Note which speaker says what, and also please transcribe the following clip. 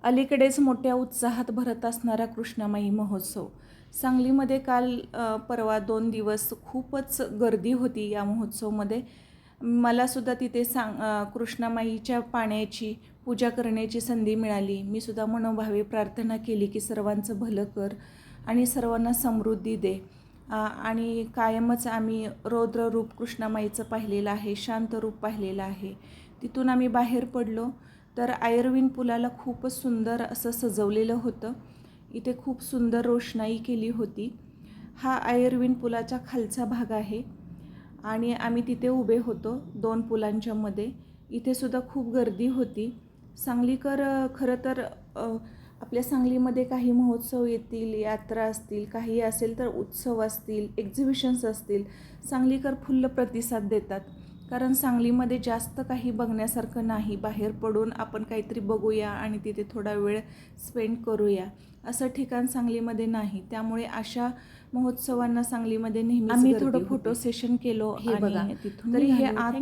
Speaker 1: अलीकडेच मोठ्या उत्साहात भरत असणारा कृष्णामाई महोत्सव. सांगलीमध्ये काल परवा 2 दिवस खूपच गर्दी होती या महोत्सवमध्ये. मलासुद्धा तिथे कृष्णामाईच्या पाण्याची पूजा करण्याची संधी मिळाली. मी सुद्धा मनोभावे प्रार्थना केली की सर्वांचं भलं कर आणि सर्वांना समृद्धी दे. आणि कायमच आम्ही रौद्र रूप कृष्णामाईचं पाहिलेलं आहे, शांत रूप पाहिलेलं आहे. तिथून आम्ही बाहेर पडलो तर आयर्विन पुलाला खूपच सुंदर असं सजवलेलं होतं. इथे खूप सुंदर रोषणाई केली होती. हा आयर्विन पुलाचा खालचा भाग आहे आणि आम्ही तिथे उभे होतो 2 पुलांच्या मध्ये. इथे सुद्धा खूप गर्दी होती. सांगलीकर खरं तर आपल्या सांगलीमध्ये काही महोत्सव येतील, यात्रा असतील, काही असेल तर उत्सव असतील, एक्झिबिशन्स असतील, सांगलीकर फुल्ल प्रतिसाद देतात. कारण सांगलीमध्ये जास्त काही बघण्यासारखं नाही. बाहेर पडून आपण काहीतरी बघूया आणि तिथे थोडा वेळ स्पेंड करूया असं ठिकाण सांगलीमध्ये नाही. त्यामुळे अशा महोत्सवांना सांगलीमध्ये नेहमीच आम्ही थोडं फोटो सेशन केलो. हे बघा, तिथून तरी हे आत